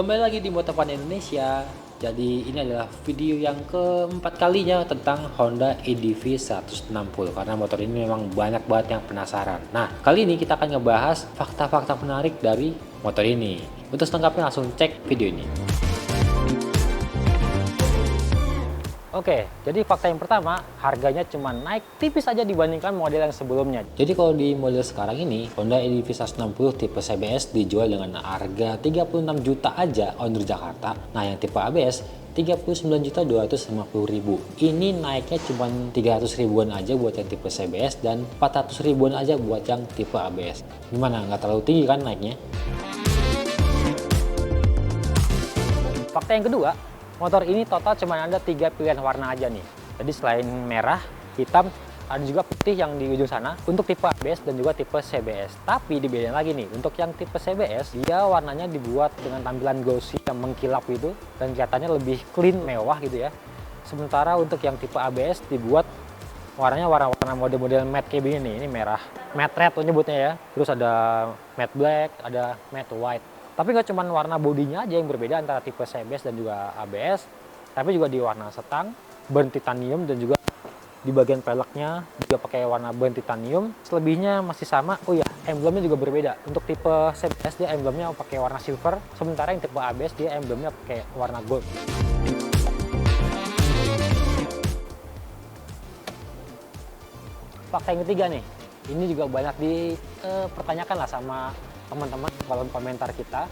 Kembali lagi di Motopan Indonesia. Jadi ini adalah video yang keempat kalinya tentang Honda EDV 160 karena motor ini memang banyak banget yang penasaran. Nah, kali ini kita akan ngebahas fakta-fakta menarik dari motor ini. Untuk selengkapnya langsung cek video ini. Oke, jadi fakta yang pertama, harganya cuma naik tipis aja dibandingkan model yang sebelumnya. Jadi kalau di model sekarang ini, Honda EDV 160 tipe CBS dijual dengan harga 36 juta aja on road Jakarta. Nah, yang tipe ABS 39.250.000. Ini naiknya cuma 300 ribuan aja buat yang tipe CBS dan 400 ribuan aja buat yang tipe ABS. Gimana? Nggak terlalu tinggi kan naiknya? Fakta yang kedua, motor ini total cuma ada 3 pilihan warna aja nih. Jadi selain merah, hitam, ada juga putih yang di ujung sana untuk tipe ABS dan juga tipe CBS. Tapi dibedain lagi nih, untuk yang tipe CBS, dia warnanya dibuat dengan tampilan glossy yang mengkilap gitu dan kelihatannya lebih clean, mewah gitu ya. Sementara untuk yang tipe ABS dibuat warnanya warna-warna model-model matte kayak begini nih. Ini merah, matte red tuh nyebutnya ya. Terus ada matte black, ada matte white. Tapi nggak cuma warna bodinya aja yang berbeda antara tipe CBS dan juga ABS, tapi juga di warna setang, burn titanium, dan juga di bagian peleknya juga pakai warna burn titanium. Selebihnya masih sama. Oh ya, emblemnya juga berbeda. Untuk tipe CBS dia emblemnya pakai warna silver, sementara yang tipe ABS dia emblemnya pakai warna gold. Fakta yang ketiga nih, ini juga banyak dipertanyakan lah sama teman-teman kolom komentar kita.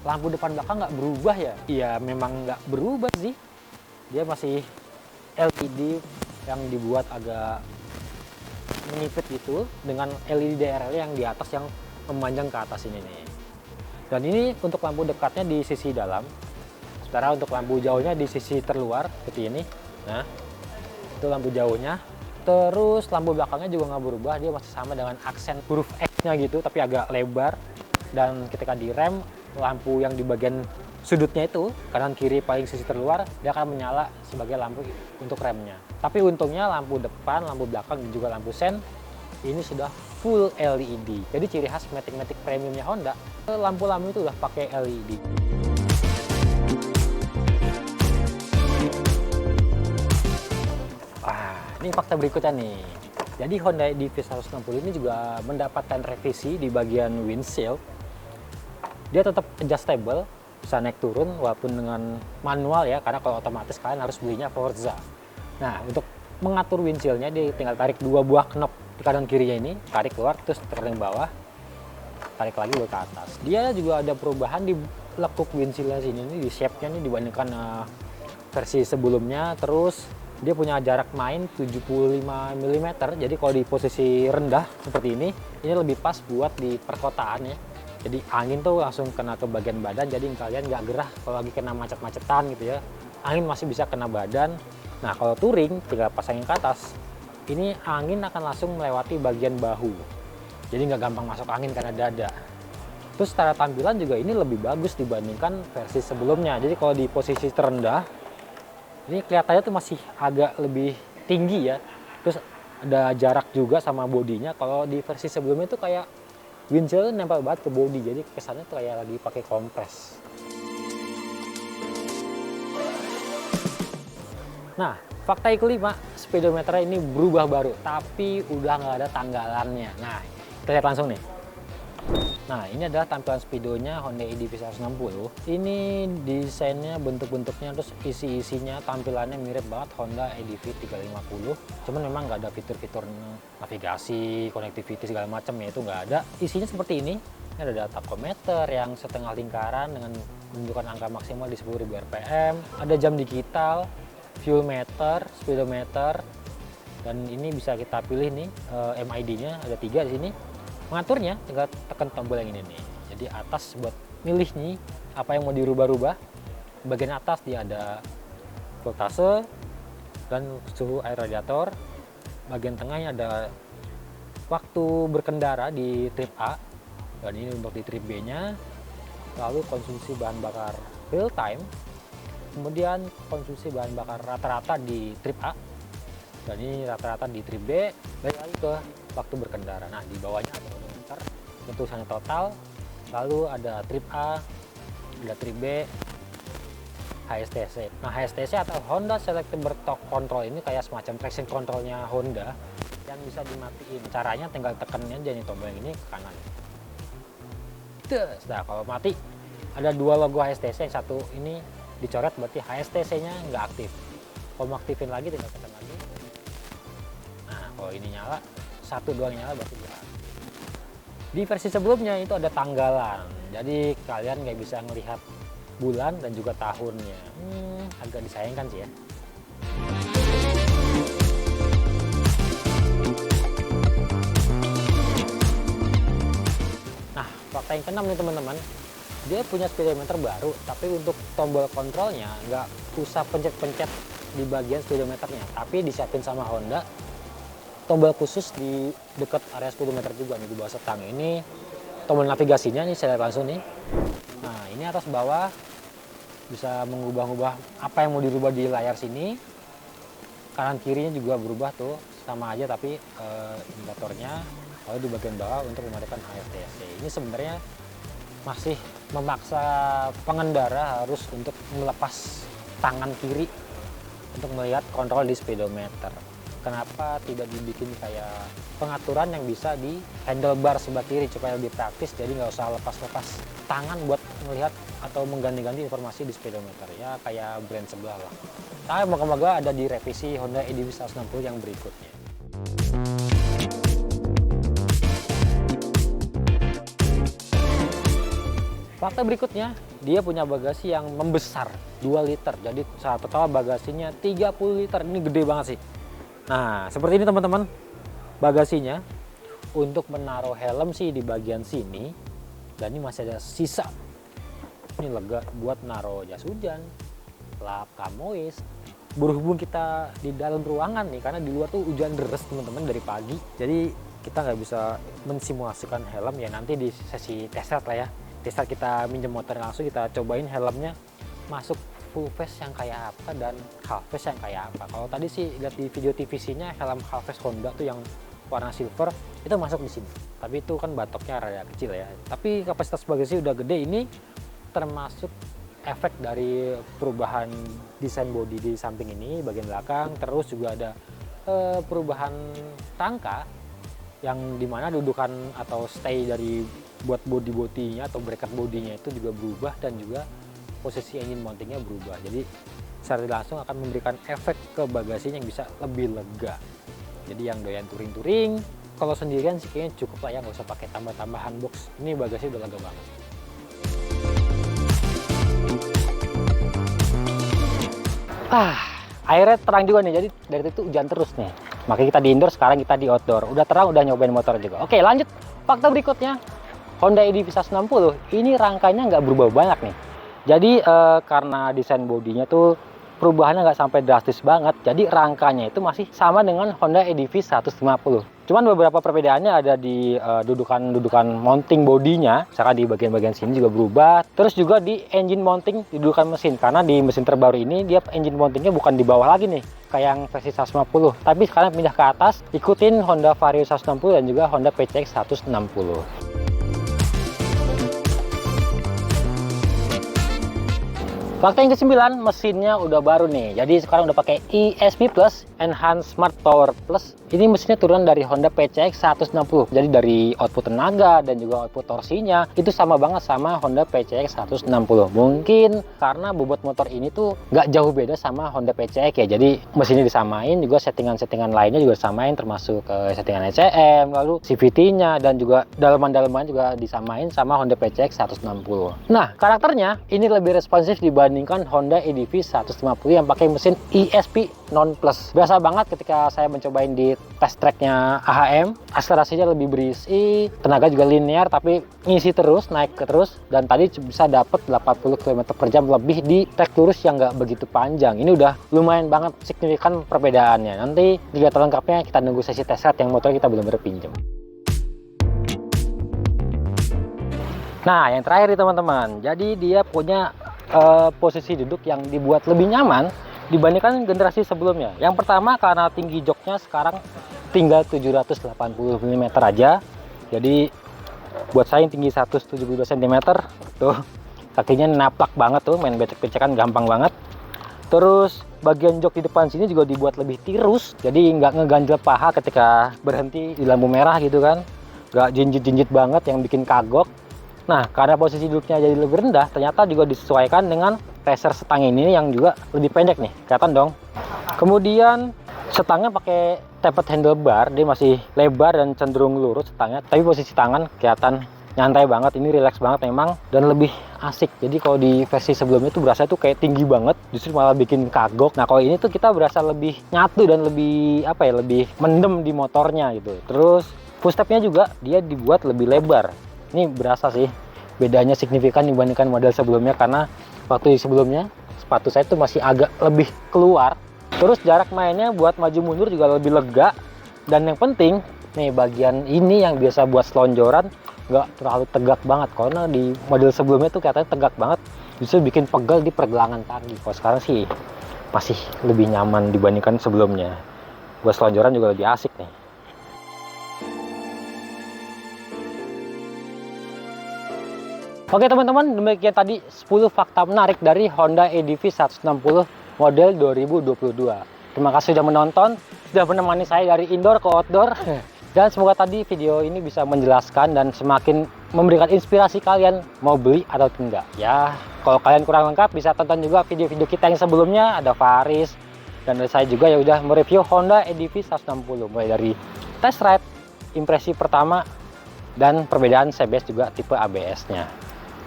Lampu depan belakang nggak berubah ya? Iya, memang nggak berubah sih. Dia masih LED yang dibuat agak menipis gitu dengan LED DRL yang di atas yang memanjang ke atas ini nih. Dan ini untuk lampu dekatnya di sisi dalam. Sementara untuk lampu jauhnya di sisi terluar seperti ini. Nah, itu lampu jauhnya. Terus lampu belakangnya juga nggak berubah, dia masih sama dengan aksen huruf X-nya gitu, tapi agak lebar. Dan ketika direm, lampu yang di bagian sudutnya itu, kanan kiri paling sisi terluar, dia akan menyala sebagai lampu untuk remnya. Tapi untungnya lampu depan, lampu belakang, dan juga lampu sen, ini sudah full LED. Jadi ciri khas Matic premiumnya Honda, lampu-lampu itu udah pakai LED. Ini fakta berikutnya nih. Jadi Honda EDV 160 ini juga mendapatkan revisi di bagian windshield. Dia tetap adjustable, bisa naik turun walaupun dengan manual ya, karena kalau otomatis kalian harus belinya Forza. Nah, untuk mengatur windshieldnya dia tinggal tarik 2 buah knop di kanan kirinya ini, tarik keluar terus tekan bawah, tarik lagi ke atas. Dia juga ada perubahan di lekuk windshieldnya sini nih, di shape-nya nih dibandingkan versi sebelumnya. Terus dia punya jarak main 75 mm, jadi kalau di posisi rendah seperti ini lebih pas buat di perkotaan ya. Jadi angin tuh langsung kena ke bagian badan, jadi kalian nggak gerah kalau lagi kena macet-macetan gitu ya. Angin masih bisa kena badan. Nah, kalau touring tinggal pasangin ke atas, ini angin akan langsung melewati bagian bahu. Jadi nggak gampang masuk angin karena dada. Terus secara tampilan juga ini lebih bagus dibandingkan versi sebelumnya. Jadi kalau di posisi terendah, ini kelihatannya tuh masih agak lebih tinggi ya. Terus ada jarak juga sama bodinya. Kalau di versi sebelumnya tuh kayak windshield nempel banget ke bodi, jadi kesannya tuh kayak lagi pakai kompres. Nah, fakta yang kelima, speedometer ini berubah baru, tapi udah nggak ada tanggalannya. Nah, kita lihat langsung nih. Nah, ini adalah tampilan speedonya Honda EDV 160. Ini desainnya, bentuk-bentuknya, terus isi-isinya, tampilannya mirip banget Honda EDV 350. Cuman memang nggak ada fitur-fitur navigasi, connectivity segala macam ya, itu nggak ada. Isinya seperti ini. Ini ada tachometer yang setengah lingkaran dengan menunjukkan angka maksimal di 10.000 rpm. Ada jam digital, fuel meter, speedometer, dan ini bisa kita pilih nih MID-nya ada 3 di sini. Mengaturnya tinggal tekan tombol yang ini nih. Jadi atas buat milih nih apa yang mau dirubah-rubah. Bagian atas dia ada voltase dan suhu air radiator. Bagian tengahnya ada waktu berkendara di trip A, dan ini untuk di trip B-nya. Lalu konsumsi bahan bakar real time. Kemudian konsumsi bahan bakar rata-rata di trip A, dan ini rata-rata di trip B. Balik lagi ke waktu berkendara. Nah, di bawahnya ada odometer, tulisannya total, lalu ada trip A, ada trip B, HSTC. Nah, HSTC atau Honda Selectable Torque Control ini kayak semacam traction controlnya Honda yang bisa dimatiin. Caranya tinggal tekenin aja nih tombol yang ini ke kanan. Nah, kalau mati ada dua logo HSTC, yang satu ini dicoret berarti HSTC-nya nggak aktif. Kalau mau aktifin lagi tinggal tekan lagi. Nah, kalau ini nyala, satu doang nyala berarti dia. Di versi sebelumnya itu ada tanggalan, jadi kalian nggak bisa melihat bulan dan juga tahunnya. Agak disayangkan sih ya. Nah, fakta yang keenam nih teman-teman, dia punya speedometer baru, tapi untuk tombol kontrolnya nggak usah pencet-pencet di bagian speedometernya, tapi disiapin sama Honda tombol khusus di dekat area speedometer juga nih, di bawah setang. Ini tombol navigasinya nih, saya lihat langsung nih. Nah, ini atas bawah bisa mengubah-ubah apa yang mau dirubah di layar sini. Kanan kirinya juga berubah tuh, sama aja tapi indikatornya. Lalu di bagian bawah untuk mematikan HSTC. Ini sebenarnya masih memaksa pengendara harus untuk melepas tangan kiri untuk melihat kontrol di speedometer. Kenapa tidak dibikin kayak pengaturan yang bisa di handlebar sebelah kiri supaya lebih praktis, jadi nggak usah lepas-lepas tangan buat melihat atau mengganti-ganti informasi di speedometer, ya kayak brand sebelah lah. Nah, moga-moga ada di revisi Honda EDV 160 yang berikutnya. Fakta berikutnya, dia punya bagasi yang membesar 2 liter. Jadi total bagasinya 30 liter. Ini gede banget sih. Nah, seperti ini teman-teman bagasinya. Untuk menaruh helm sih di bagian sini. Dan ini masih ada sisa. Ini lega buat naruh jas hujan, lap kamois. Berhubung kita di dalam ruangan nih, karena di luar tuh hujan deras teman-teman dari pagi. Jadi kita nggak bisa mensimulasikan helm ya, nanti di sesi test ride lah ya. Test kita minjem motor langsung, kita cobain helmnya masuk full face yang kayak apa dan half face yang kayak apa. Kalau tadi sih lihat di video TVC-nya helm half face Honda tuh yang warna silver itu masuk di sini. Tapi itu kan batoknya rada kecil ya. Tapi kapasitas bagasi udah gede. Ini termasuk efek dari perubahan desain bodi di samping ini bagian belakang. Terus juga ada perubahan rangka yang dimana dudukan atau stay dari buat bodinya atau bracket bodinya itu juga berubah, dan juga posisi engine mountingnya berubah. Jadi secara langsung akan memberikan efek ke bagasinya yang bisa lebih lega. Jadi yang doyan touring-touring, kalau sendirian sih kayaknya cukup lah ya, nggak usah pakai tambah-tambahan box. Ini bagasi udah lega banget. Airnya terang juga nih, jadi dari itu hujan terus nih. Makanya kita di indoor, sekarang kita di outdoor. Udah terang, udah nyobain motor juga. Oke, lanjut. Fakta berikutnya, Honda EDV 160 ini rangkanya nggak berubah banyak nih. Jadi karena desain bodinya tuh perubahannya nggak sampai drastis banget, jadi rangkanya itu masih sama dengan Honda EDV 150. Cuman beberapa perbedaannya ada di dudukan mounting bodinya, misalkan di bagian-bagian sini juga berubah. Terus juga di engine mounting di dudukan mesin, karena di mesin terbaru ini dia engine mountingnya bukan di bawah lagi nih kayak yang versi 150, tapi sekarang pindah ke atas, ikutin Honda Vario 160 dan juga Honda PCX 160. Fakta yang ke-9, mesinnya udah baru nih. Jadi sekarang udah pakai ESP Plus, Enhanced Smart Power Plus. Ini mesinnya turunan dari Honda PCX 160. Jadi dari output tenaga dan juga output torsinya itu sama banget sama Honda PCX 160. Mungkin karena bobot motor ini tuh nggak jauh beda sama Honda PCX ya. Jadi mesinnya disamain, juga settingan-settingan lainnya juga disamain, termasuk settingan ECM, lalu CVT-nya dan juga daleman-daleman juga disamain sama Honda PCX 160. Nah, karakternya ini lebih responsif dibandingkan Honda EDV 150 yang pakai mesin ESP non plus. Biasa banget ketika saya mencobain di test tracknya AHM, akselerasinya lebih berisi, tenaga juga linear tapi ngisi terus, naik terus, dan tadi bisa dapat 80 km/jam lebih di trek lurus yang nggak begitu panjang. Ini udah lumayan banget signifikan perbedaannya. Nanti data lengkapnya kita nunggu sesi test ride yang motor kita belum berpinjam. Nah, yang terakhir nih teman-teman, jadi dia punya posisi duduk yang dibuat lebih nyaman dibandingkan generasi sebelumnya. Yang pertama karena tinggi joknya sekarang tinggal 780 mm aja. Jadi buat saya yang tinggi 172 cm tuh kakinya naplak banget tuh, main becek-becekan gampang banget. Terus bagian jok di depan sini juga dibuat lebih tirus, jadi nggak ngeganjel paha ketika berhenti di lampu merah gitu kan, nggak jinjit-jinjit banget yang bikin kagok. Nah, karena posisi duduknya jadi lebih rendah, ternyata juga disesuaikan dengan racer setang ini yang juga lebih pendek nih, kelihatan dong. Kemudian setangnya pakai tapered handlebar, dia masih lebar dan cenderung lurus setangnya, tapi posisi tangan kelihatan nyantai banget, ini relax banget memang dan lebih asik. Jadi kalau di versi sebelumnya tuh berasa tuh kayak tinggi banget, justru malah bikin kagok. Nah, kalau ini tuh kita berasa lebih nyatu dan lebih apa ya, lebih mendem di motornya gitu. Terus footstepnya juga dia dibuat lebih lebar. Ini berasa sih bedanya signifikan dibandingkan model sebelumnya, karena waktu sebelumnya sepatu saya tuh masih agak lebih keluar. Terus jarak mainnya buat maju mundur juga lebih lega, dan yang penting nih bagian ini yang biasa buat selonjoran nggak terlalu tegak banget, karena di model sebelumnya tuh katanya tegak banget, justru bikin pegel di pergelangan kaki. Kalau sekarang sih masih lebih nyaman dibandingkan sebelumnya, buat selonjoran juga lebih asik nih. Oke teman-teman, demikian tadi 10 fakta menarik dari Honda EDV 160 model 2022. Terima kasih sudah menonton, sudah menemani saya dari indoor ke outdoor. Dan semoga tadi video ini bisa menjelaskan dan semakin memberikan inspirasi kalian mau beli atau tidak. Ya, kalau kalian kurang lengkap bisa tonton juga video-video kita yang sebelumnya, ada Faris dan dari saya juga yang udah mereview Honda EDV 160 mulai dari test ride, impresi pertama, dan perbedaan CBS juga tipe ABS-nya.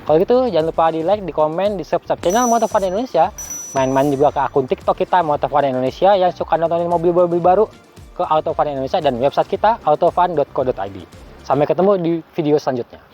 Kalau gitu jangan lupa di like, di komen, di subscribe channel Motovun Indonesia, main-main juga ke akun TikTok kita Motovun Indonesia yang suka nontonin mobil-mobil baru, ke Autovun Indonesia dan website kita autovun.co.id. Sampai ketemu di video selanjutnya.